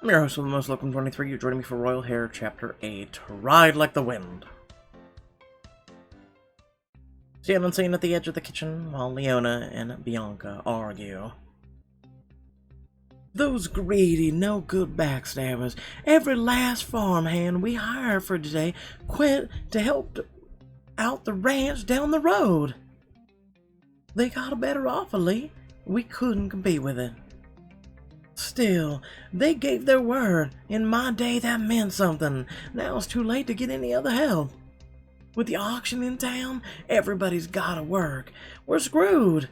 I'm your host with the most welcome 23. You're joining me for Royal Heir Chapter 8, Ride Like the Wind. Standing unseen at the edge of the kitchen while Leona and Bianca argue. Those greedy, no-good backstabbers. Every last farmhand we hire for today quit to help out the ranch down the road. They got a better offer, Lee. We couldn't compete with it. Still, they gave their word. In my day, that meant something. Now it's too late to get any other help. With the auction in town, everybody's gotta work. We're screwed.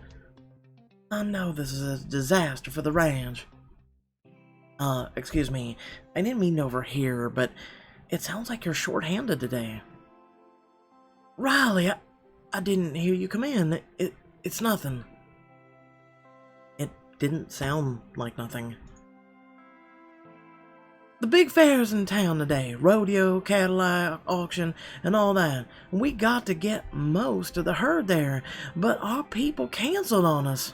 I know this is a disaster for the ranch. Excuse me. I didn't mean over here, but it sounds like you're short-handed today. Riley, I didn't hear you come in. It's nothing. It didn't sound like nothing. The big fair's in town today. Rodeo, Cadillac, auction, and all that. We got to get most of the herd there, but our people canceled on us.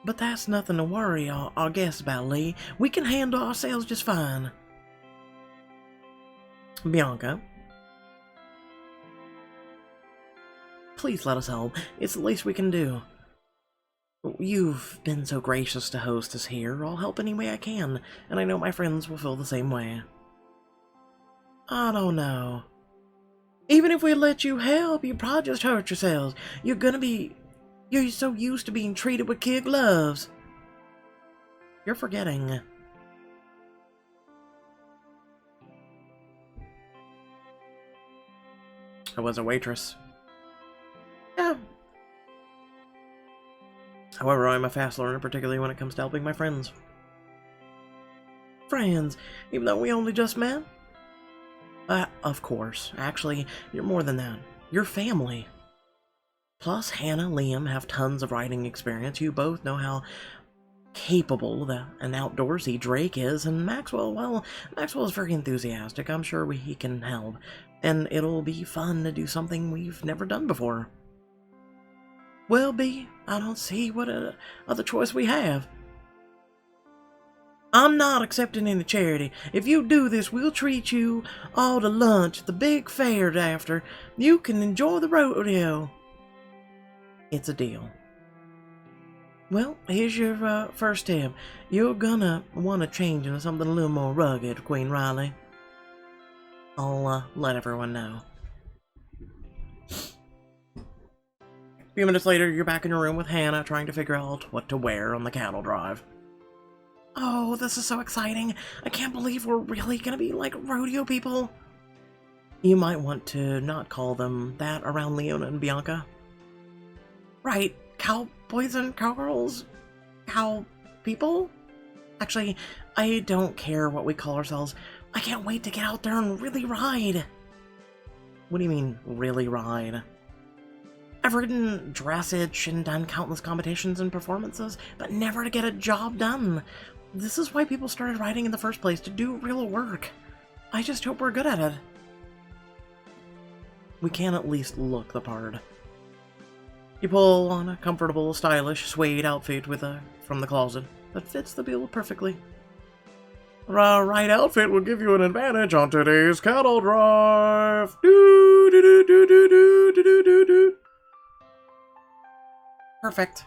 But that's nothing to worry our guests about, Lee. We can handle ourselves just fine. Bianca, please let us help. It's the least we can do. You've been so gracious to host us here. I'll help any way I can, and I know my friends will feel the same way. I don't know. Even if we let you help, you probably just hurt yourselves. You're so used to being treated with kid gloves. You're forgetting. I was a waitress. Yeah. However, I'm a fast learner, particularly when it comes to helping my friends. Friends, even though we only just met? Of course. Actually, you're more than that. You're family. Plus, Hannah and Liam have tons of writing experience. You both know how capable an outdoorsy Drake is, and Maxwell, well, Maxwell's very enthusiastic. I'm sure he can help. And it'll be fun to do something we've never done before. Well, B, I don't see what other choice we have. I'm not accepting any charity. If you do this, we'll treat you all to lunch at the big fair after. You can enjoy the rodeo. It's a deal. Well, here's your first tip. You're gonna want to change into something a little more rugged, Queen Riley. I'll let everyone know. A few minutes later, you're back in your room with Hannah, trying to figure out what to wear on the cattle drive. Oh, this is so exciting. I can't believe we're really gonna be like rodeo people. You might want to not call them that around Leona and Bianca. Right, cowboys and cowgirls? Cow people? Actually, I don't care what we call ourselves. I can't wait to get out there and really ride. What do you mean, really ride? I've ridden dressage and done countless competitions and performances, but never to get a job done. This is why people started riding in the first place, to do real work. I just hope we're good at it. We can at least look the part. You pull on a comfortable, stylish, suede outfit from the closet that fits the bill perfectly. The right outfit will give you an advantage on today's cattle drive. Do do do do do do do do do. Perfect.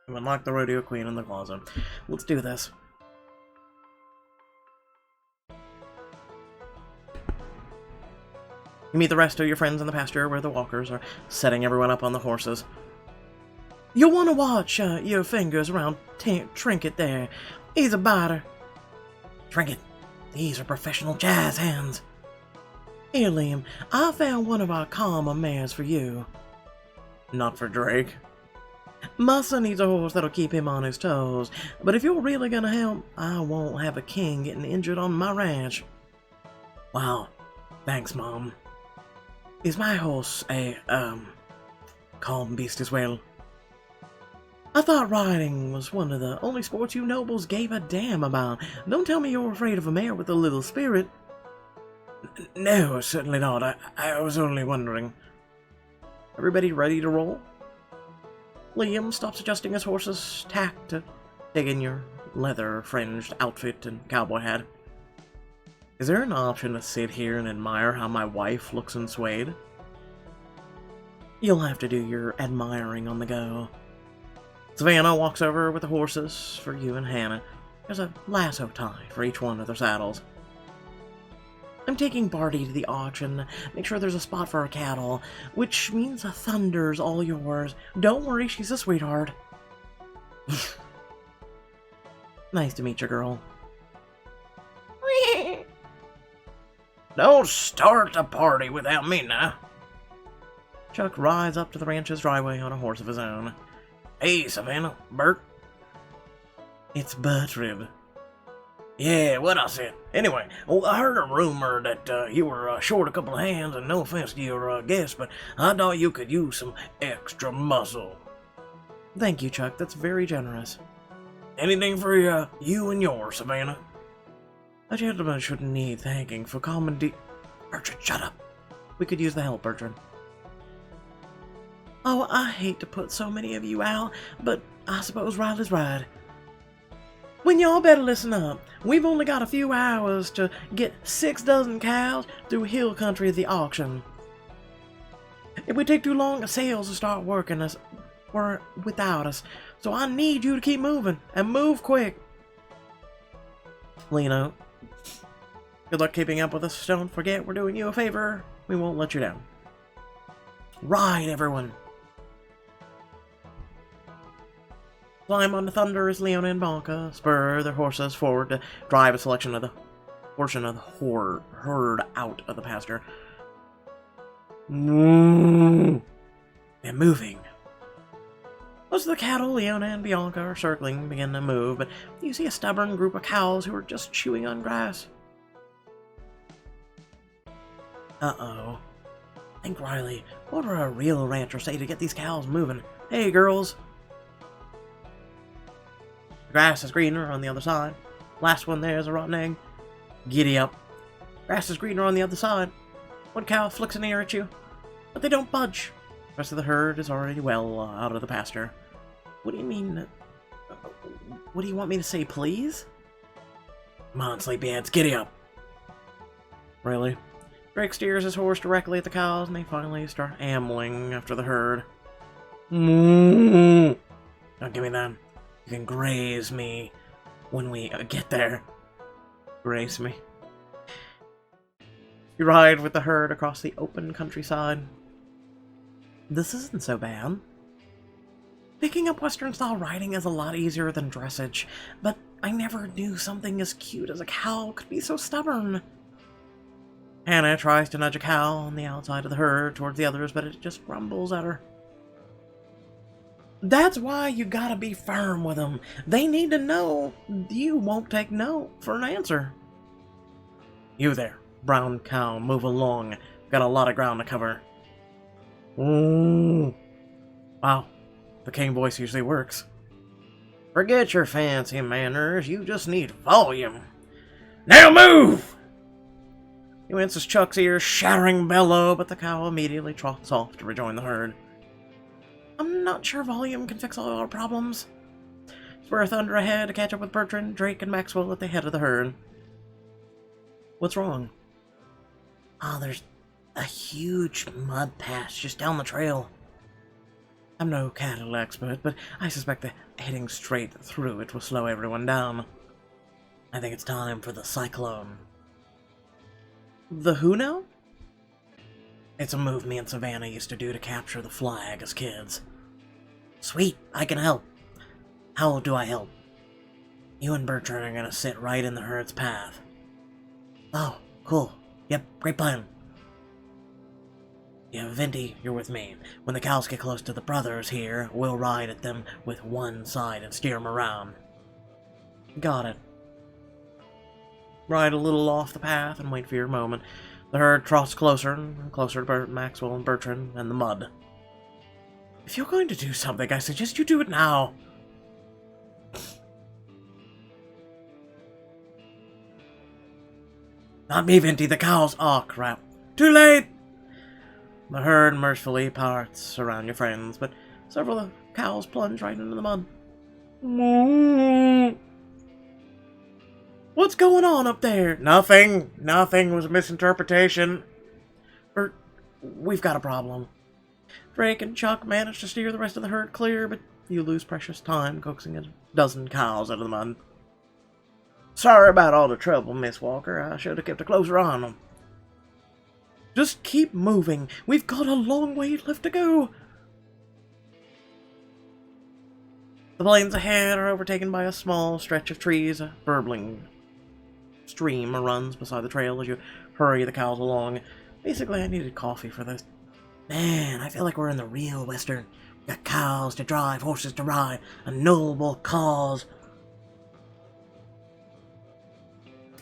You unlock the rodeo queen in the closet. Let's do this. You meet the rest of your friends in the pasture where the walkers are setting everyone up on the horses. You'll want to watch your fingers around Trinket there. He's a biter. Trinket, these are professional jazz hands. Here, Liam, I found one of our calmer mares for you. Not for Drake. My son needs a horse that'll keep him on his toes, but if you're really gonna help, I won't have a king getting injured on my ranch. Wow, thanks, Mom. Is my horse a, calm beast as well? I thought riding was one of the only sports you nobles gave a damn about. Don't tell me you're afraid of a mare with a little spirit. No, certainly not. I was only wondering. Everybody ready to roll? Liam stops adjusting his horse's tack to dig in your leather-fringed outfit and cowboy hat. Is there an option to sit here and admire how my wife looks in suede? You'll have to do your admiring on the go. Savannah walks over with the horses for you and Hannah. There's a lasso tie for each one of their saddles. I'm taking Barty to the auction. Make sure there's a spot for her cattle, which means the thunder's all yours. Don't worry, she's a sweetheart. Nice to meet you, girl. Don't start the party without me now. Chuck rides up to the ranch's driveway on a horse of his own. Hey, Savannah, Bert. It's Bertrand. Yeah, what I said. Anyway, I heard a rumor that you were short a couple of hands, and no offense to your guest, but I thought you could use some extra muscle. Thank you, Chuck. That's very generous. Anything for you and yours, Savannah? A gentleman shouldn't need thanking for Bertrand, shut up. We could use the help, Bertrand. Oh, I hate to put so many of you out, but I suppose Riley's right. When y'all better listen up. We've only got a few hours to get 6 dozen cows through hill country at the auction. If we take too long, the sales will start working us without us. So I need you to keep moving, and move quick. Lino, good luck keeping up with us. Don't forget we're doing you a favor. We won't let you down. Ride, everyone. Climb on the thunder as Leona and Bonka spur their horses forward to drive a portion of the herd out of the pasture. They're moving. Most of the cattle, Leona and Bianca, are circling, begin to move, but you see a stubborn group of cows who are just chewing on grass. Uh-oh. Think, Riley, what would a real rancher say to get these cows moving? Hey, girls. The grass is greener on the other side. Last one there is a rotten egg. Giddy up. Grass is greener on the other side. One cow flicks an ear at you, but they don't budge. The rest of the herd is already well out of the pasture. What do you mean? What do you want me to say, please? Come on, sleepyheads, giddy up. Really? Drake steers his horse directly at the cows, and they finally start ambling after the herd. Don't give me that. You can graze me when we get there. Graze me. You ride with the herd across the open countryside. This isn't so bad. Picking up Western-style riding is a lot easier than dressage, but I never knew something as cute as a cow could be so stubborn. Hannah tries to nudge a cow on the outside of the herd towards the others, but it just grumbles at her. That's why you gotta be firm with them. They need to know you won't take no for an answer. You there, brown cow, move along. Got a lot of ground to cover. Ooh. Wow, the king voice usually works. Forget your fancy manners, you just need volume. Now move! He winces Chuck's ears, shattering bellow, but the cow immediately trots off to rejoin the herd. I'm not sure volume can fix all our problems. Spur thunder ahead to catch up with Bertrand, Drake, and Maxwell at the head of the herd. What's wrong? Oh, there's a huge mud patch just down the trail. I'm no cattle expert, but I suspect that heading straight through it will slow everyone down. I think it's time for the cyclone. The who now? It's a move me and Savannah used to do to capture the flag as kids. Sweet, I can help. How do I help? You and Bertrand are gonna sit right in the herd's path. Oh, cool. Yep, great plan. Yeah, Venti, you're with me. When the cows get close to the brothers here, we'll ride at them with one side and steer them around. Got it. Ride a little off the path and wait for your moment. The herd trots closer and closer to Maxwell and Bertrand and the mud. If you're going to do something, I suggest you do it now. Not me, Venti, the cows. Oh, crap. Too late! The herd mercifully parts around your friends, but several of the cows plunge right into the mud. What's going on up there? Nothing. Nothing was a misinterpretation. We've got a problem. Drake and Chuck managed to steer the rest of the herd clear, but you lose precious time coaxing a dozen cows out of the mud. Sorry about all the trouble, Miss Walker. I should have kept a closer eye on them. Just keep moving. We've got a long way left to go. The plains ahead are overtaken by a small stretch of trees. A burbling stream runs beside the trail as you hurry the cows along. Basically, I needed coffee for this. Man, I feel like we're in the real Western. We got cows to drive, horses to ride, a noble cause.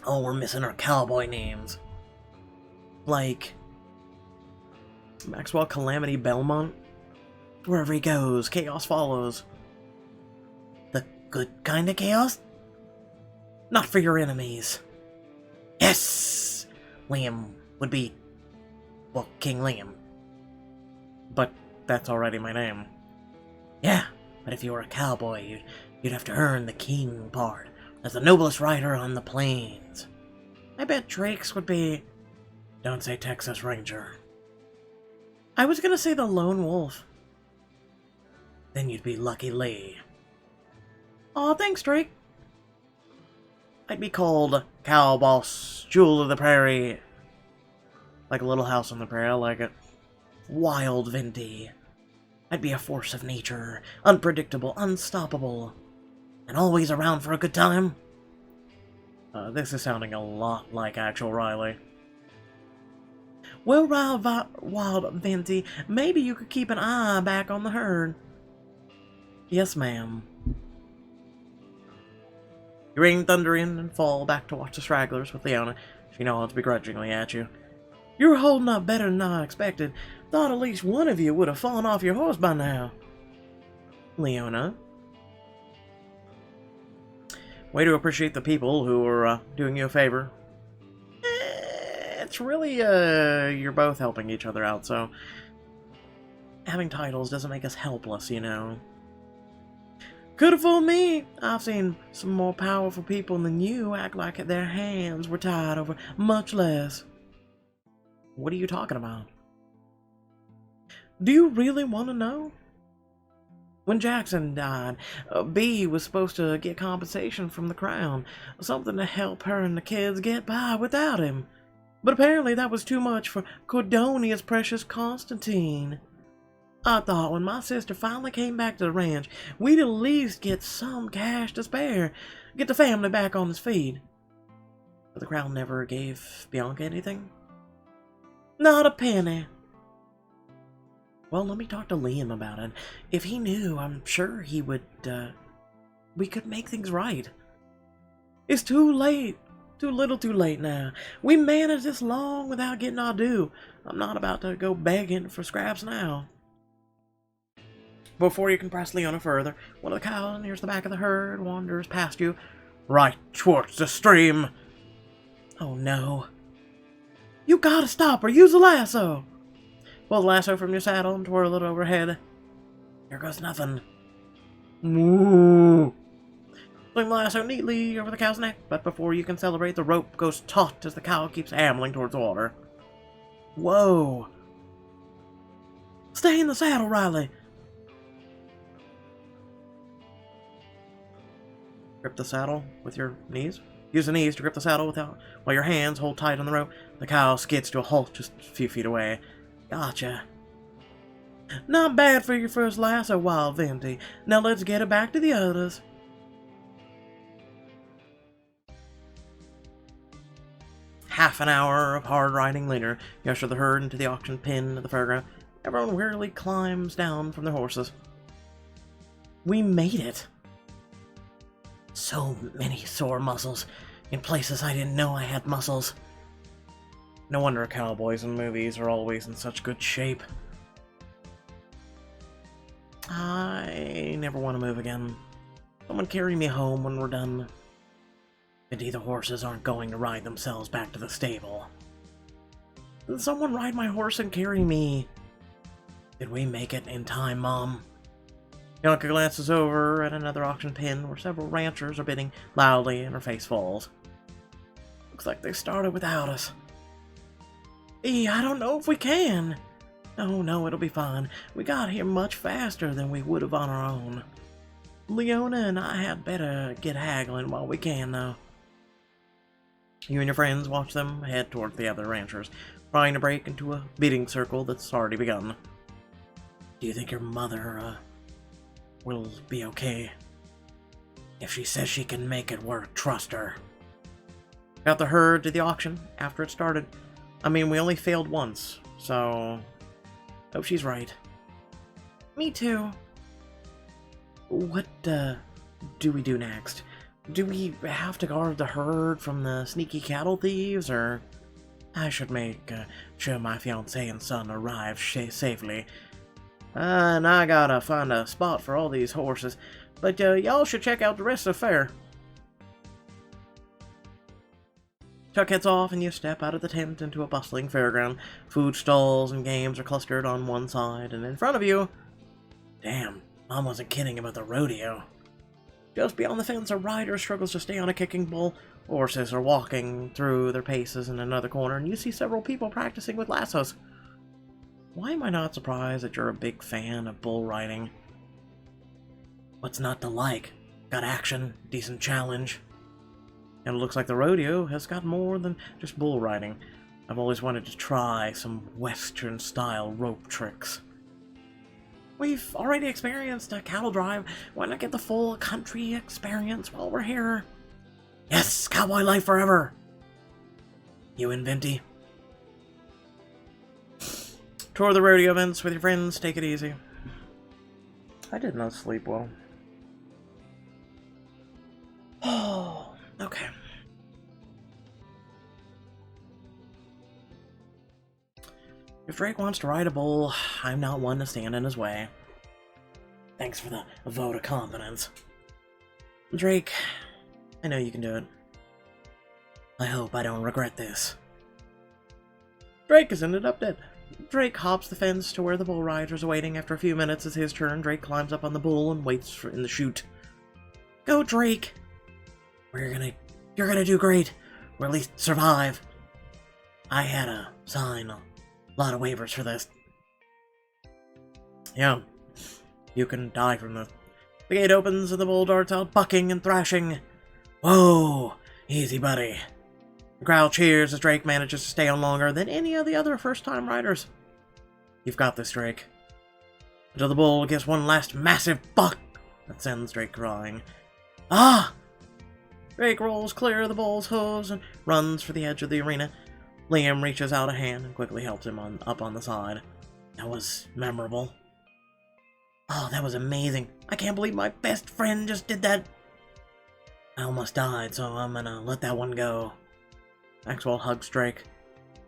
Oh, we're missing our cowboy names. Like Maxwell Calamity Belmont. Wherever he goes, chaos follows. The good kind of chaos? Not for your enemies. Yes! Liam would be, well, King Liam. But that's already my name. Yeah, but if you were a cowboy, you'd have to earn the king part, as the noblest rider on the plains. I bet Drake's would be... Don't say Texas Ranger. I was gonna say the Lone Wolf. Then you'd be Lucky Lee. Aw, thanks, Drake. I'd be called Cow Boss, Jewel of the Prairie. Like a Little House on the Prairie, I like it. Wild Venti. I'd be a force of nature, unpredictable, unstoppable, and always around for a good time. This is sounding a lot like actual Riley. Well, Wild Venti, maybe you could keep an eye back on the herd. Yes, ma'am. You ring thunder in and fall back to watch the stragglers with Leona. She nods begrudgingly at you. You're holding up better than I expected. Thought at least one of you would have fallen off your horse by now. Leona. Way to appreciate the people who are doing you a favor. It's really, you're both helping each other out, so... Having titles doesn't make us helpless, you know. Could have fooled me. I've seen some more powerful people than you act like their hands were tied over much less. What are you talking about? Do you really want to know? When Jackson died, Bee was supposed to get compensation from the crown, something to help her and the kids get by without him. But apparently that was too much for Cordonia's precious Constantine. I thought when my sister finally came back to the ranch, we'd at least get some cash to spare, get the family back on its feet. But the crown never gave Bianca anything? Not a penny. Well, let me talk to Liam about it. If he knew, I'm sure he would, we could make things right. It's too late. Too little too late now. We managed this long without getting our due. I'm not about to go begging for scraps now. Before you can press Leona further, one of the cows near the back of the herd wanders past you, right towards the stream. Oh no. You gotta stop or use a lasso. Pull the lasso from your saddle and twirl it overhead. Here goes nothing. Moo. Swing the lasso neatly over the cow's neck, but before you can celebrate, the rope goes taut as the cow keeps ambling towards the water. Whoa. Stay in the saddle, Riley. Grip the saddle with your knees. Use the knees to grip the saddle while your hands hold tight on the rope. The cow skids to a halt just a few feet away. Gotcha. Not bad for your first lasso, Wild Venti. Now let's get it back to the others. Half an hour of hard riding later, you usher the herd into the auction pen of the fairground. Everyone wearily climbs down from their horses. We made it. So many sore muscles, in places I didn't know I had muscles. No wonder cowboys in movies are always in such good shape. I never want to move again. Someone carry me home when we're done. Pity the horses aren't going to ride themselves back to the stable. Can someone ride my horse and carry me? Did we make it in time, Mom? Bianca glances over at another auction pen where several ranchers are bidding loudly and her face falls. Looks like they started without us. I don't know if we can. No, it'll be fine. We got here much faster than we would have on our own. Leona and I had better get haggling while we can, though. You and your friends watch them head toward the other ranchers, trying to break into a bidding circle that's already begun. Do you think your mother, will be okay? If she says she can make it work, trust her. Got the herd to the auction after it started. I mean, we only failed once, so hope she's right. Me too. What, do we do next? Do we have to guard the herd from the sneaky cattle thieves, or... I should make sure my fiancé and son arrive safely. And I gotta find a spot for all these horses, but y'all should check out the rest of the fair. Chuck heads off and you step out of the tent into a bustling fairground. Food stalls and games are clustered on one side, and in front of you... Damn, Mom wasn't kidding about the rodeo. Just beyond the fence, a rider struggles to stay on a kicking bull. Horses are walking through their paces in another corner, and you see several people practicing with lassos. Why am I not surprised that you're a big fan of bull riding? What's not to like? Got action, decent challenge. And it looks like the rodeo has got more than just bull riding. I've always wanted to try some Western-style rope tricks. We've already experienced a cattle drive. Why not get the full country experience while we're here? Yes, cowboy life forever! You and Venti. Tour the rodeo events with your friends. Take it easy. I did not sleep well. Oh, okay. If Drake wants to ride a bull, I'm not one to stand in his way. Thanks for the vote of confidence. Drake, I know you can do it. I hope I don't regret this. Drake has ended up dead. Drake hops the fence to where the bull riders are waiting. After a few minutes, it's his turn. Drake climbs up on the bull and waits in the chute. Go, Drake! You're gonna do great. Or at least survive. I had to sign a lot of waivers for this. Yeah, you can die from this. The gate opens and the bull darts out, bucking and thrashing. Whoa! Easy, buddy. The crowd cheers as Drake manages to stay on longer than any of the other first-time riders. You've got this, Drake. Until the bull gets one last massive buck that sends Drake crying. Ah! Drake rolls clear of the bull's hooves and runs for the edge of the arena. Liam reaches out a hand and quickly helps him up on the side. That was memorable. Oh, that was amazing. I can't believe my best friend just did that. I almost died, so I'm gonna let that one go. Maxwell hugs Drake.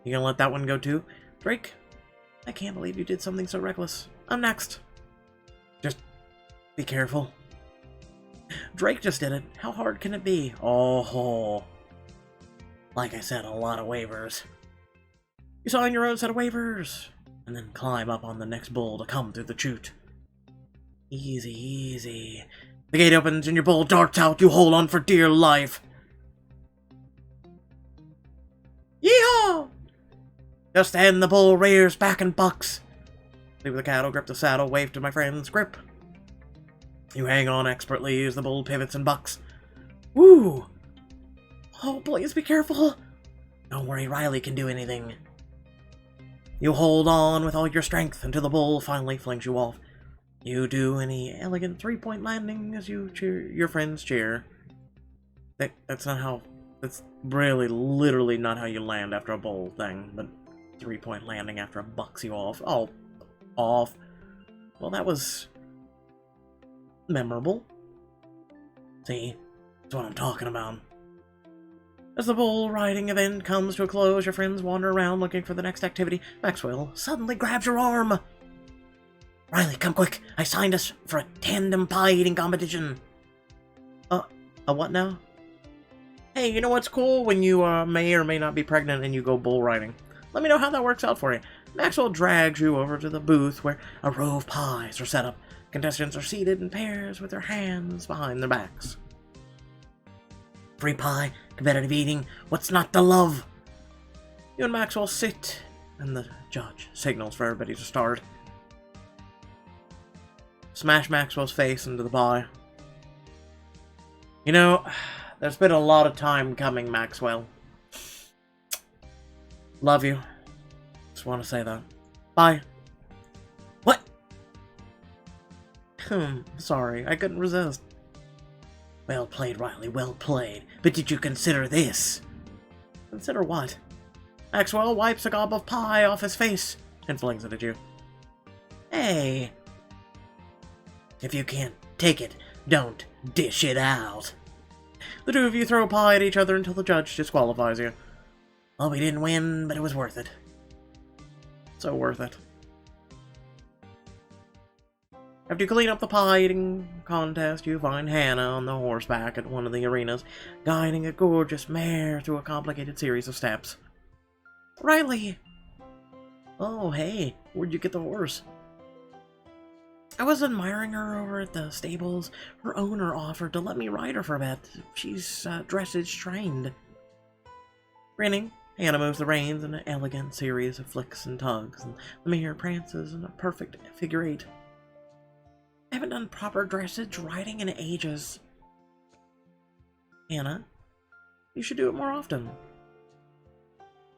You gonna let that one go too? Drake, I can't believe you did something so reckless. I'm next. Just be careful. Drake just did it. How hard can it be? Oh, like I said, a lot of waivers. You sign your own set of waivers, and then climb up on the next bull to come through the chute. Easy, easy. The gate opens and your bull darts out. You hold on for dear life. Yeehaw! Just then, the bull rears back and bucks. Leave the cattle, grip the saddle, wave to my friends, grip. You hang on expertly as the bull pivots and bucks. Woo! Oh, please be careful. Don't worry, Riley can do anything. You hold on with all your strength until the bull finally flings you off. You do any elegant three-point landing as you cheer your friends cheer. That's not how... That's really, literally not how you land after a bull thing, but three-point landing after a bucks you off. Oh, off. Well, that was... memorable. See? That's what I'm talking about. As the bull riding event comes to a close, your friends wander around looking for the next activity. Maxwell suddenly grabs your arm. Riley, come quick. I signed us for a tandem pie eating competition. A what now? Hey, you know what's cool? When you may or may not be pregnant and you go bull riding. Let me know how that works out for you. Maxwell drags you over to the booth where a row of pies are set up. Contestants are seated in pairs with their hands behind their backs. Free pie, competitive eating, what's not to love? You and Maxwell sit, and the judge signals for everybody to start. Smash Maxwell's face into the pie. You know, there's been a lot of time coming, Maxwell. Love you. Just want to say that. Bye. What? Sorry, I couldn't resist. Well played, Riley, well played. But did you consider this? Consider what? Maxwell wipes a gob of pie off his face and flings it at you. Hey. If you can't take it, don't dish it out. The two of you throw pie at each other until the judge disqualifies you. Well, we didn't win, but it was worth it. So worth it. After you clean up the pie eating contest, you find Hannah on the horseback at one of the arenas, guiding a gorgeous mare through a complicated series of steps. Riley! Oh, hey, where'd you get the horse? I was admiring her over at the stables. Her owner offered to let me ride her for a bit. She's dressage trained. Grinning, Hannah moves the reins in an elegant series of flicks and tugs, and the mare prances in a perfect figure eight. I haven't done proper dressage riding in ages. Hannah, you should do it more often.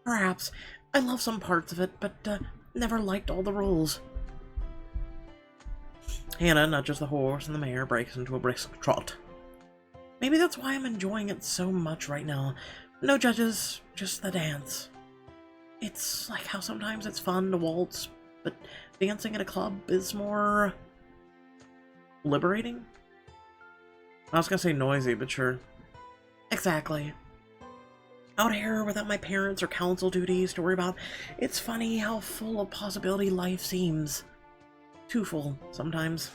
Perhaps. I love some parts of it, but never liked all the rules. Hannah nudges the horse and the mare breaks into a brisk trot. Maybe that's why I'm enjoying it so much right now. No judges, just the dance. It's like how sometimes it's fun to waltz, but dancing at a club is more liberating? I was gonna say noisy, but sure. Exactly. Out here without my parents or council duties to worry about, it's funny how full of possibility life seems. Too full, sometimes.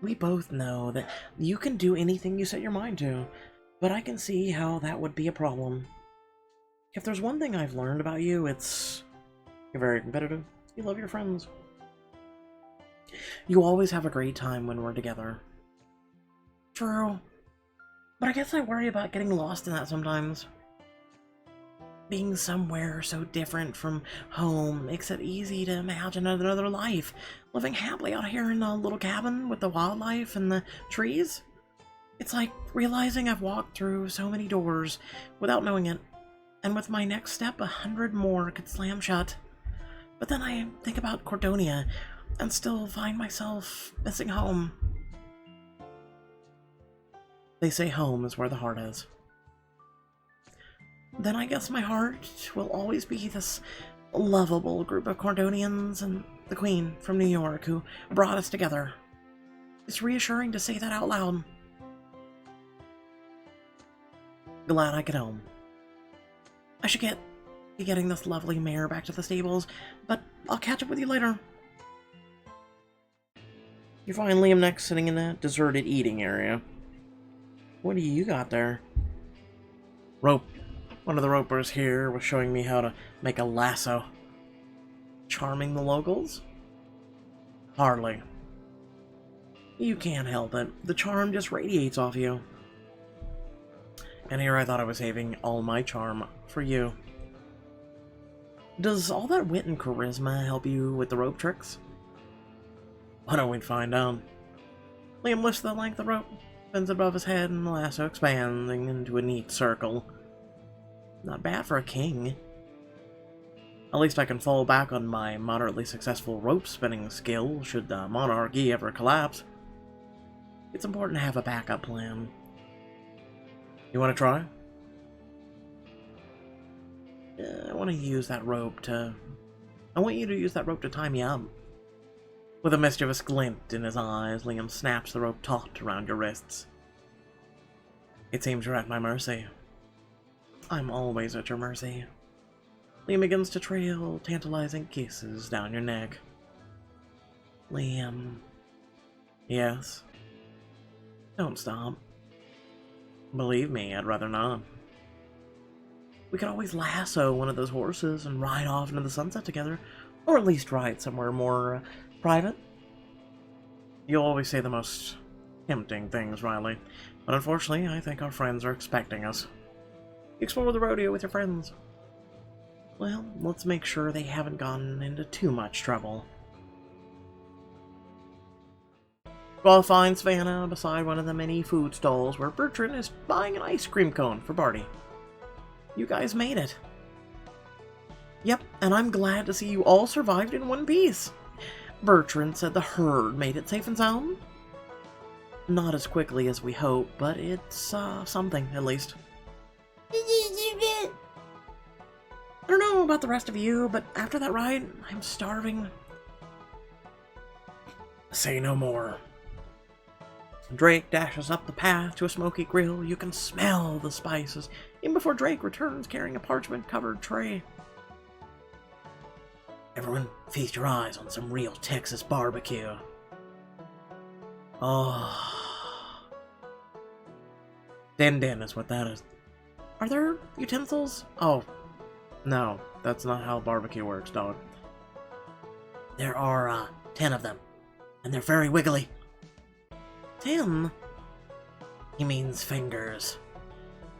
We both know that you can do anything you set your mind to, but I can see how that would be a problem. If there's one thing I've learned about you, it's you're very competitive. You love your friends. You always have a great time when we're together. True. But I guess I worry about getting lost in that sometimes. Being somewhere so different from home makes it easy to imagine another life. Living happily out here in a little cabin with the wildlife and the trees. It's like realizing I've walked through so many doors without knowing it. And with my next step, 100 more could slam shut. But then I think about Cordonia and still find myself missing home. They say home is where the heart is. Then I guess my heart will always be this lovable group of Cordonians and the Queen from New York who brought us together. It's reassuring to say that out loud. Glad I get home. I should be getting this lovely mare back to the stables, but I'll catch up with you later. You find Liam next sitting in a deserted eating area. What do you got there? Rope. One of the ropers here was showing me how to make a lasso. Charming the locals? Hardly. You can't help it. The charm just radiates off you. And here I thought I was saving all my charm for you. Does all that wit and charisma help you with the rope tricks? Why don't we find out? Liam lifts the length of rope, bends it above his head, and the lasso expanding into a neat circle. Not bad for a king. At least I can fall back on my moderately successful rope spinning skill should the monarchy ever collapse. It's important to have a backup plan. You want to try? I want you to use that rope to tie me up. With a mischievous glint in his eyes, Liam snaps the rope taut around your wrists. It seems you're at my mercy. I'm always at your mercy. Liam begins to trail tantalizing kisses down your neck. Liam. Yes. Don't stop. Believe me, I'd rather not. We could always lasso one of those horses and ride off into the sunset together, or at least ride somewhere more private. You'll always say the most tempting things, Riley. But unfortunately, I think our friends are expecting us. Explore the rodeo with your friends. Well, let's make sure they haven't gotten into too much trouble. We'll find Savannah beside one of the many food stalls where Bertrand is buying an ice cream cone for Barty. You guys made it. Yep, and I'm glad to see you all survived in one piece. Bertrand said the herd made it safe and sound. Not as quickly as we hope, but it's something, at least. I don't know about the rest of you, but after that ride, I'm starving. Say no more. Drake dashes up the path to a smoky grill. You can smell the spices, even before Drake returns carrying a parchment-covered tray. Everyone, feast your eyes on some real Texas barbecue. Oh. Din din is what that is. Are there utensils? Oh. No, that's not how barbecue works, dog. There are, 10 of them. And they're very wiggly. 10? He means fingers.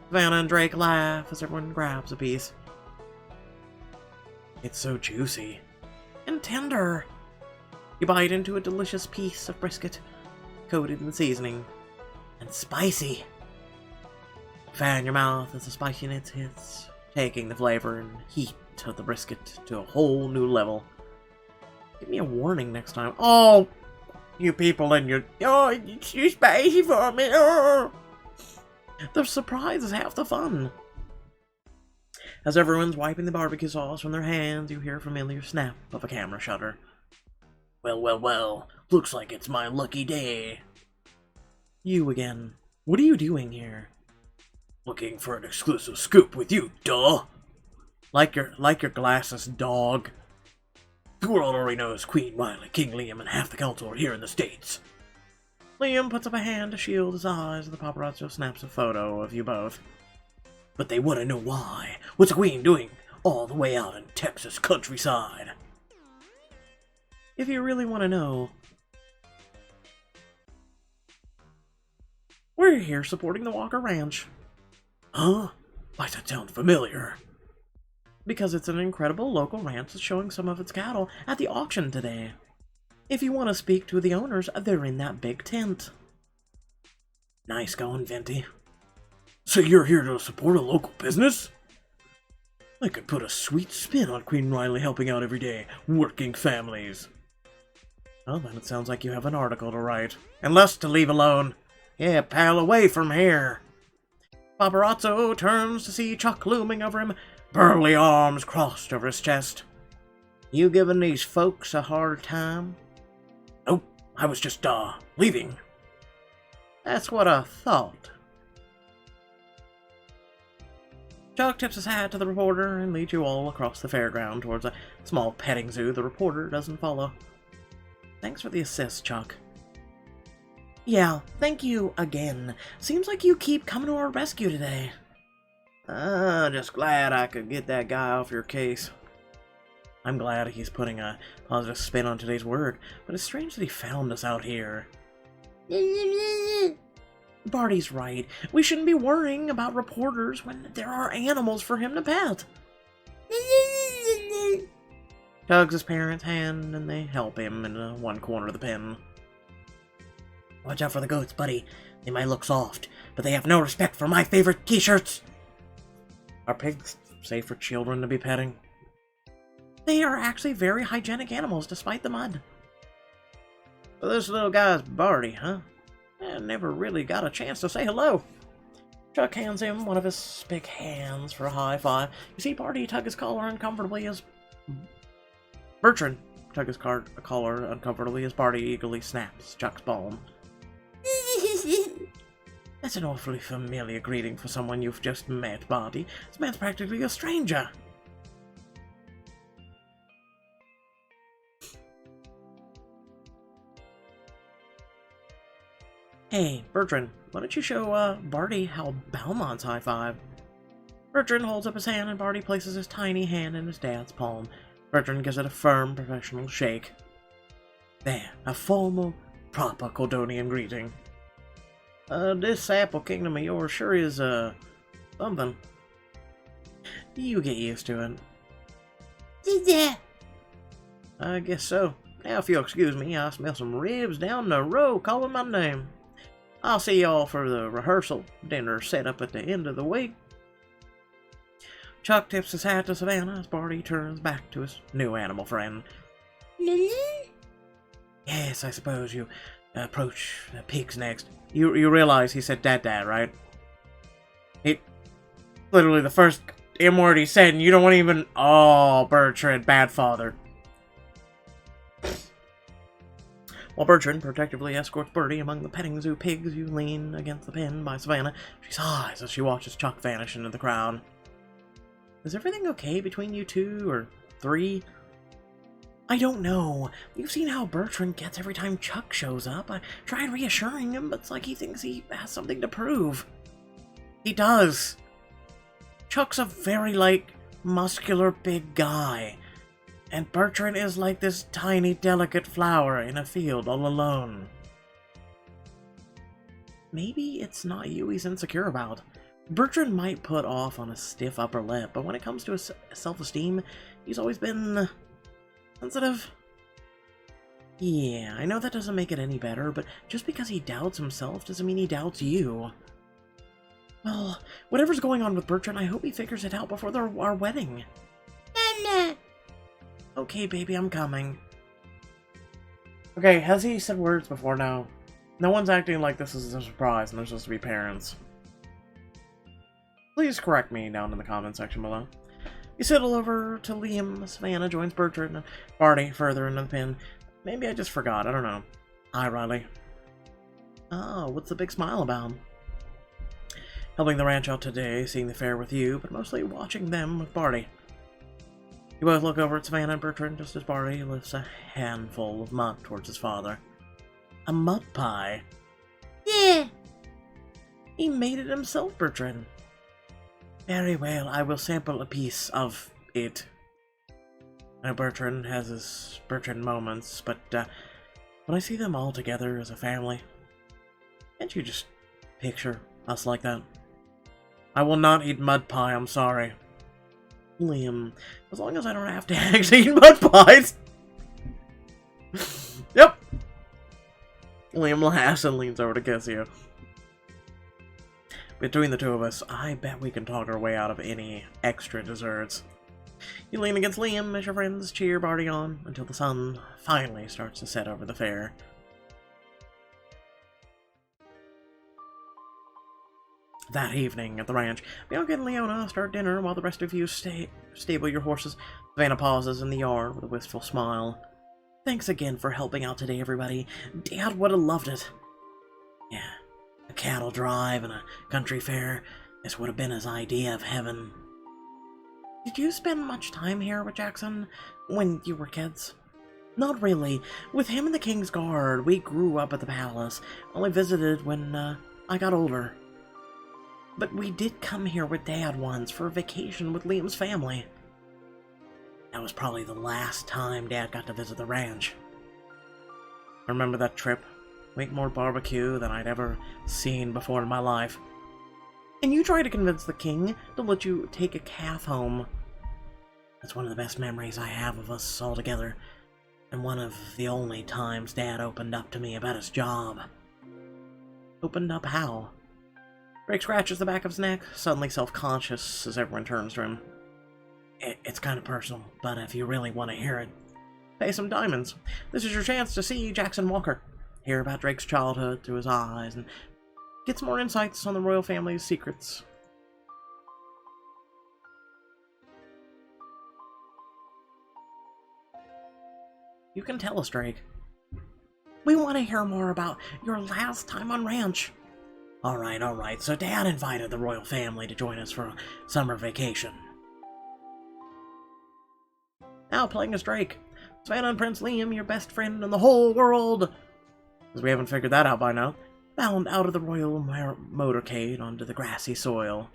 Savannah and Drake laugh as everyone grabs a piece. It's so juicy. And tender. You bite into a delicious piece of brisket, coated in seasoning. And spicy. Fan your mouth as the spiciness hits, taking the flavor and heat of the brisket to a whole new level. Give me a warning next time. Oh! You people and your... Oh, it's too spicy for me. Oh. The surprise is half the fun. As everyone's wiping the barbecue sauce from their hands, you hear a familiar snap of a camera shutter. Well, well, well. Looks like it's my lucky day. You again. What are you doing here? Looking for an exclusive scoop with you, duh. Like your glasses, dog. The world already knows Queen Riley, King Liam, and half the council are here in the States. Liam puts up a hand to shield his eyes as the paparazzo snaps a photo of you both. But they want to know why. What's the Queen doing all the way out in Texas countryside? If you really want to know, we're here supporting the Walker Ranch. Huh? Why does that sound familiar? Because it's an incredible local ranch that's showing some of its cattle at the auction today. If you want to speak to the owners, they're in that big tent. Nice going, Venti. So you're here to support a local business? I could put a sweet spin on Queen Riley helping out every day, working families. Well, then it sounds like you have an article to write. And less to leave alone. Yeah, pal, away from here. Paparazzo turns to see Chuck looming over him, burly arms crossed over his chest. You giving these folks a hard time? Nope, I was just, leaving. That's what I thought. Chuck tips his hat to the reporter and leads you all across the fairground towards a small petting zoo the reporter doesn't follow. Thanks for the assist, Chuck. Yeah, thank you again. Seems like you keep coming to our rescue today. Just glad I could get that guy off your case. I'm glad he's putting a positive spin on today's word, but it's strange that he found us out here. Barty's right. We shouldn't be worrying about reporters when there are animals for him to pet. Tugs his parents' hand and they help him into one corner of the pen. Watch out for the goats, buddy. They might look soft, but they have no respect for my favorite t-shirts. Are pigs safe for children to be petting? They are actually very hygienic animals, despite the mud. So this little guy's Barty, huh? I never really got a chance to say hello. Chuck hands him one of his big hands for a high five. You see Barty tug his collar uncomfortably as... Bertrand tug his collar uncomfortably as Barty eagerly snaps Chuck's palm. That's an awfully familiar greeting for someone you've just met, Barty. This man's practically a stranger. Hey, Bertrand, why don't you show, Barty how Balmont's high five? Bertrand holds up his hand and Barty places his tiny hand in his dad's palm. Bertrand gives it a firm, professional shake. There, a formal, proper Cordonian greeting. This apple kingdom of yours sure is, something. You get used to it. Yeah. I guess so. Now, if you'll excuse me, I smell some ribs down the road calling my name. I'll see y'all for the rehearsal. Dinner set up at the end of the week. Chuck tips his hat to Savannah as Barty turns back to his new animal friend. Yes, I suppose you approach the pigs next. You realize he said dad, right? He literally the first M word he said, and you don't want to even. Oh, Bertrand, bad father. While Bertrand protectively escorts Bertie among the petting zoo pigs, you lean against the pen by Savannah. She sighs as she watches Chuck vanish into the crowd. Is everything okay between you two, or three? I don't know. You've seen how Bertrand gets every time Chuck shows up. I tried reassuring him, but it's like he thinks he has something to prove. He does. Chuck's a very, muscular big guy. And Bertrand is like this tiny, delicate flower in a field all alone. Maybe it's not you he's insecure about. Bertrand might put off on a stiff upper lip, but when it comes to his self-esteem, he's always been sensitive. Yeah, I know that doesn't make it any better, but just because he doubts himself doesn't mean he doubts you. Well, whatever's going on with Bertrand, I hope he figures it out before our wedding. Okay, baby, I'm coming. Okay, has he said words before now? No one's acting like this is a surprise and they're supposed to be parents. Please correct me down in the comment section below. You sidle over to Liam. Savannah joins Bertrand and Barty further into the pen. Maybe I just forgot, I don't know. Hi, Riley. Oh, what's the big smile about? Helping the ranch out today, seeing the fair with you, but mostly watching them with Barty. You both look over at Savannah and Bertrand just as Barty lifts a handful of mud towards his father. A mud pie? Yeah. He made it himself, Bertrand. Very well, I will sample a piece of it. Now Bertrand has his Bertrand moments, but when I see them all together as a family, can't you just picture us like that? I will not eat mud pie, I'm sorry. Liam, as long as I don't have to actually eat mud pies. Yep. Liam laughs and leans over to kiss you. Between the two of us, I bet we can talk our way out of any extra desserts. You lean against Liam as your friends cheer Barty on until the sun finally starts to set over the fair. That evening at the ranch, Bianca and Leona start dinner while the rest of you stable your horses. Savannah pauses in the yard with a wistful smile. Thanks again for helping out today, everybody. Dad would have loved it. Yeah, a cattle drive and a country fair. This would have been his idea of heaven. Did you spend much time here with Jackson when you were kids? Not really. With him and the King's Guard, we grew up at the palace. Only visited when I got older. But we did come here with Dad once for a vacation with Liam's family. That was probably the last time Dad got to visit the ranch. I remember that trip. We ate more barbecue than I'd ever seen before in my life. And you tried to convince the king to let you take a calf home. That's one of the best memories I have of us all together, and one of the only times Dad opened up to me about his job. Opened up how? Drake scratches the back of his neck, suddenly self-conscious as everyone turns to him. It's kind of personal, but if you really want to hear it, pay some diamonds. This is your chance to see Jackson Walker, hear about Drake's childhood through his eyes, and get some more insights on the royal family's secrets. You can tell us, Drake. We want to hear more about your last time on ranch. Alright, so Dad invited the royal family to join us for a summer vacation. Now playing as Drake. Savannah and Prince Liam, your best friend in the whole world, because we haven't figured that out by now, bound out of the royal motorcade onto the grassy soil.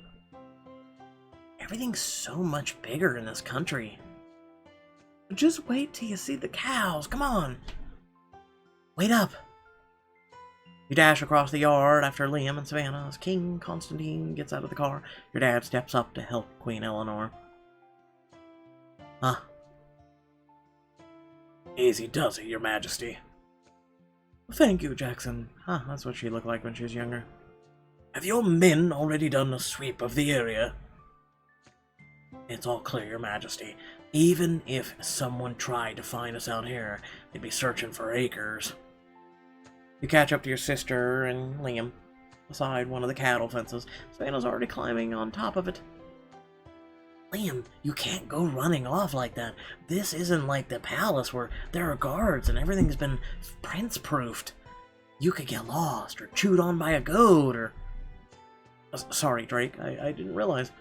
Everything's so much bigger in this country. Just wait till you see the cows, come on. Wait up. You dash across the yard after Liam and Savannah as King Constantine gets out of the car. Your dad steps up to help Queen Eleanor. Huh? Easy does it, Your Majesty. Thank you, Jackson. That's what she looked like when she was younger. Have your men already done a sweep of the area? It's all clear, Your Majesty. Even if someone tried to find us out here, they'd be searching for acres. You catch up to your sister and Liam beside one of the cattle fences. Savannah's already climbing on top of it. Liam, you can't go running off like that. This isn't like the palace where there are guards and everything's been prince-proofed. You could get lost or chewed on by a goat or... Sorry, Drake. I didn't realize.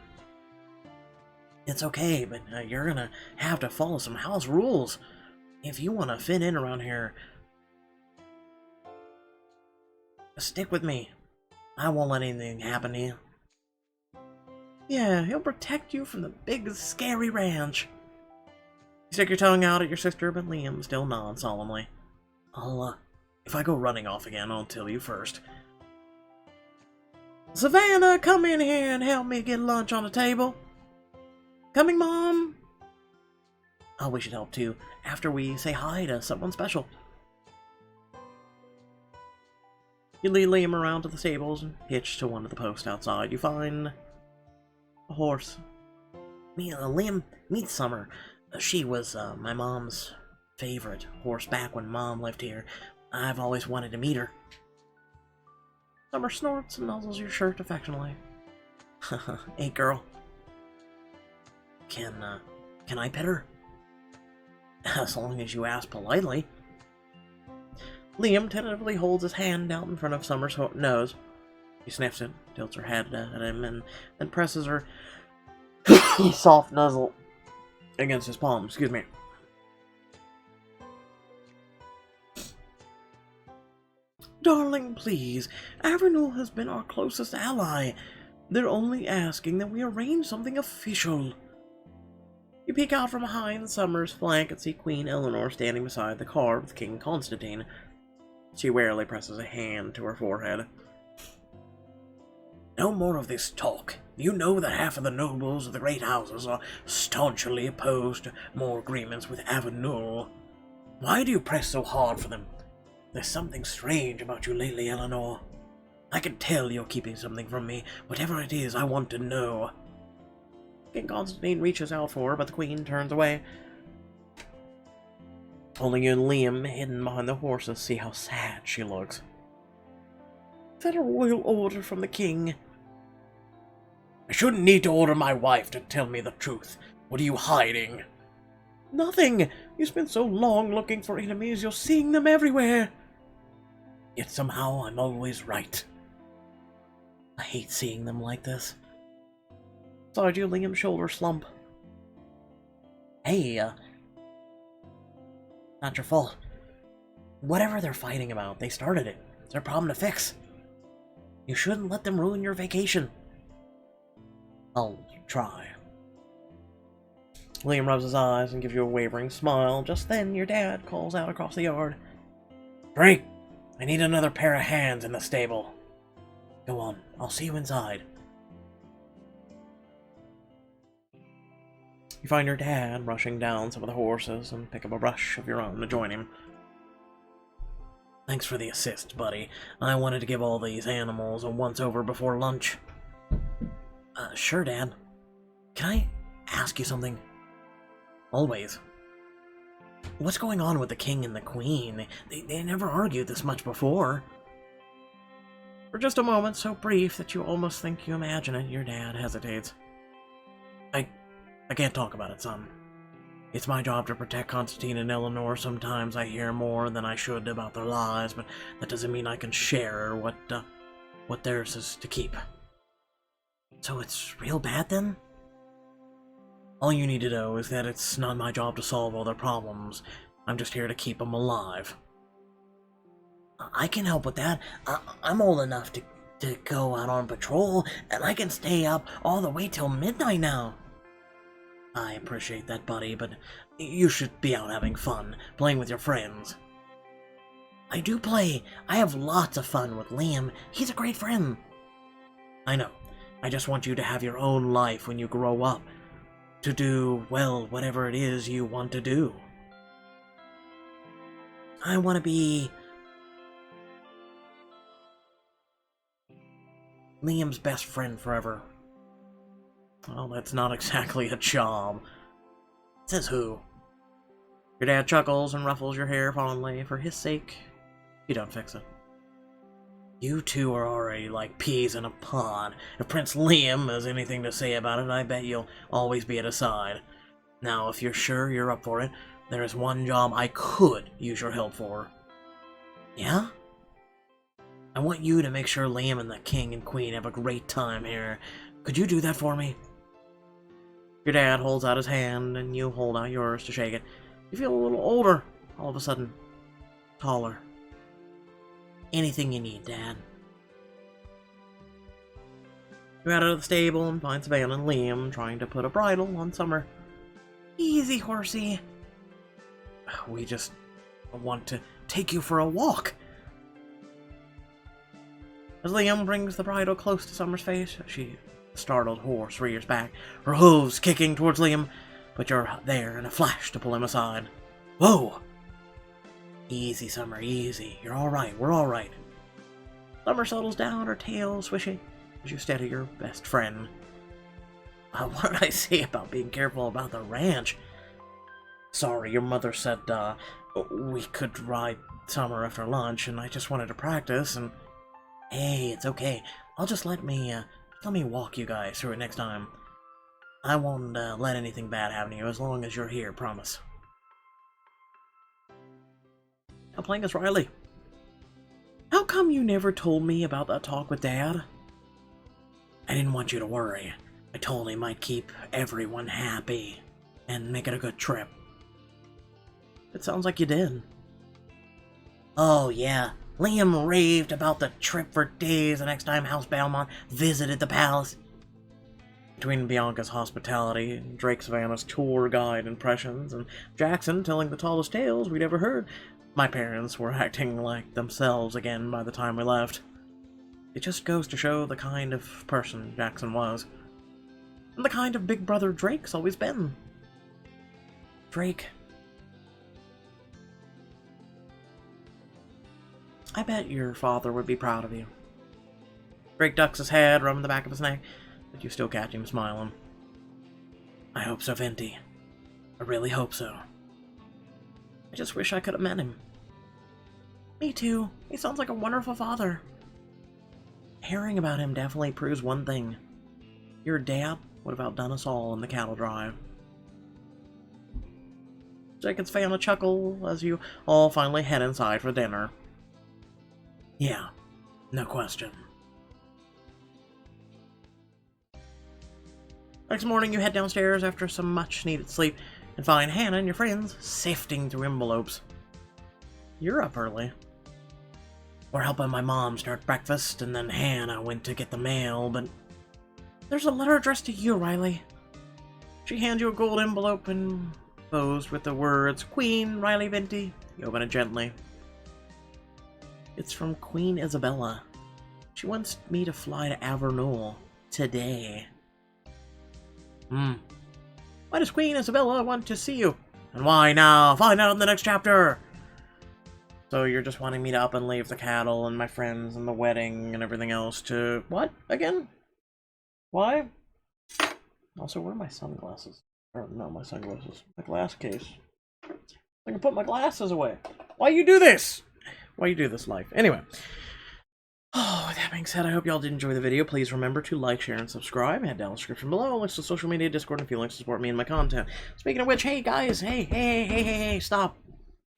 It's okay, but you're gonna have to follow some house rules. If you want to fit in around here, stick with me. I won't let anything happen to you. Yeah, he'll protect you from the big, scary ranch. You stick your tongue out at your sister, but Liam still nods solemnly. If I go running off again, I'll tell you first. Savannah, come in here and help me get lunch on the table. Coming, Mom? Oh, we should help too, after we say hi to someone special. You lead Liam around to the stables and hitch to one of the posts outside. You find a horse. Liam, meet Summer. She was my mom's favorite horse back when Mom lived here. I've always wanted to meet her. Summer snorts and nuzzles your shirt affectionately. Hey, girl. Can I pet her? As long as you ask politely. Liam tentatively holds his hand out in front of Summer's nose. She sniffs it, tilts her head at him, and then presses her soft nuzzle against his palm. Excuse me. Darling, please. Avernul has been our closest ally. They're only asking that we arrange something official. You peek out from behind Summer's flank and see Queen Eleanor standing beside the car with King Constantine. She warily presses a hand to her forehead. No more of this talk. You know that half of the nobles of the great houses are staunchly opposed to more agreements with Avernul. Why do you press so hard for them? There's something strange about you lately, Eleanor. I can tell you're keeping something from me. Whatever it is, I want to know. King Constantine reaches out for her, but the Queen turns away. Only you and Liam, hidden behind the horses, see how sad she looks. Is that a royal order from the King? I shouldn't need to order my wife to tell me the truth. What are you hiding? Nothing! You spent so long looking for enemies, you're seeing them everywhere. Yet somehow I'm always right. I hate seeing them like this. Beside you, Liam's shoulders slump. Hey, not your fault. Whatever they're fighting about, they started it. It's their problem to fix. You shouldn't let them ruin your vacation. I'll try. Liam rubs his eyes and gives you a wavering smile. Just then, your dad calls out across the yard. Drake, I need another pair of hands in the stable. Go on, I'll see you inside. You find your dad rushing down some of the horses and pick up a brush of your own to join him. Thanks for the assist, buddy. I wanted to give all these animals a once-over before lunch. Sure, Dad. Can I ask you something? Always. What's going on with the king and the queen? They never argued this much before. For just a moment, so brief that you almost think you imagine it, your dad hesitates. I can't talk about it, son. It's my job to protect Constantine and Eleanor. Sometimes I hear more than I should about their lives, but that doesn't mean I can share what theirs is to keep. So it's real bad, then? All you need to know is that it's not my job to solve all their problems. I'm just here to keep them alive. I can help with that. I'm old enough to go out on patrol, and I can stay up all the way till midnight now. I appreciate that, buddy, but you should be out having fun, playing with your friends. I do play. I have lots of fun with Liam. He's a great friend. I know. I just want you to have your own life when you grow up. To do, well, whatever it is you want to do. I want to be Liam's best friend forever. Well, that's not exactly a job. Says who? Your dad chuckles and ruffles your hair fondly. For his sake, you don't fix it. You two are already like peas in a pod. If Prince Liam has anything to say about it, I bet you'll always be at his side. Now, if you're sure you're up for it, there is one job I could use your help for. Yeah? I want you to make sure Liam and the king and queen have a great time here. Could you do that for me? Your dad holds out his hand, and you hold out yours to shake it. You feel a little older, all of a sudden. Taller. Anything you need, Dad. You head out of the stable and find Savannah and Liam trying to put a bridle on Summer. Easy, horsey. We just want to take you for a walk. As Liam brings the bridle close to Summer's face, she, startled horse, rears back, her hooves kicking towards Liam, but you're there in a flash to pull him aside. Whoa! Easy, Summer, easy. You're alright, we're alright. Summer settles down, her tail swishing as you steady your best friend. What did I say about being careful about the ranch? Sorry, your mother said, we could ride Summer after lunch, and I just wanted to practice, and... Hey, it's okay. I'll just let me walk you guys through it next time. I won't let anything bad happen to you as long as you're here, promise. I'm playing as Riley. How come you never told me about that talk with Dad? I didn't want you to worry. I told him I'd keep everyone happy and make it a good trip. It sounds like you did. Oh, yeah. Liam raved about the trip for days the next time House Belmont visited the palace. Between Bianca's hospitality, Drake Savannah's tour guide impressions, and Jackson telling the tallest tales we'd ever heard, my parents were acting like themselves again by the time we left. It just goes to show the kind of person Jackson was. And the kind of big brother Drake's always been. Drake. I bet your father would be proud of you. Drake ducks his head, rubbing the back of his neck, but you still catch him smiling. I hope so, Venti. I really hope so. I just wish I could have met him. Me too. He sounds like a wonderful father. Hearing about him definitely proves one thing. Your dad would have outdone us all in the cattle drive. Jake and Savannah chuckle as you all finally head inside for dinner. Yeah, no question. Next morning, you head downstairs after some much-needed sleep and find Hannah and your friends sifting through envelopes. You're up early. We're helping my mom start breakfast, and then Hannah went to get the mail, but... There's a letter addressed to you, Riley. She hands you a gold envelope enclosed with the words, Queen Riley Venti. You open it gently. It's from Queen Isabella. She wants me to fly to Avernole today. Why does Queen Isabella want to see you? And why now? Find out in the next chapter! So you're just wanting me to up and leave the cattle and my friends and the wedding and everything else to... What? Again? Why? Also, where are my sunglasses? Or, no, my sunglasses. My glass case. I can put my glasses away. Why you do this? Why you do this, life? Anyway. Oh, with that being said, I hope y'all did enjoy the video. Please remember to like, share, and subscribe. Head down in the description below. Links to social media, Discord, and if you'd like to support me and my content. Speaking of which, hey guys, hey, stop.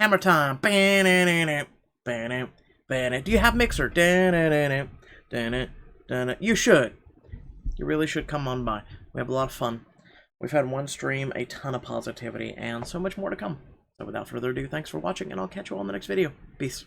Hammer time. Do you have Mixer? You should. You really should come on by. We have a lot of fun. We've had one stream, a ton of positivity, and so much more to come. So without further ado, thanks for watching, and I'll catch you all in the next video. Peace.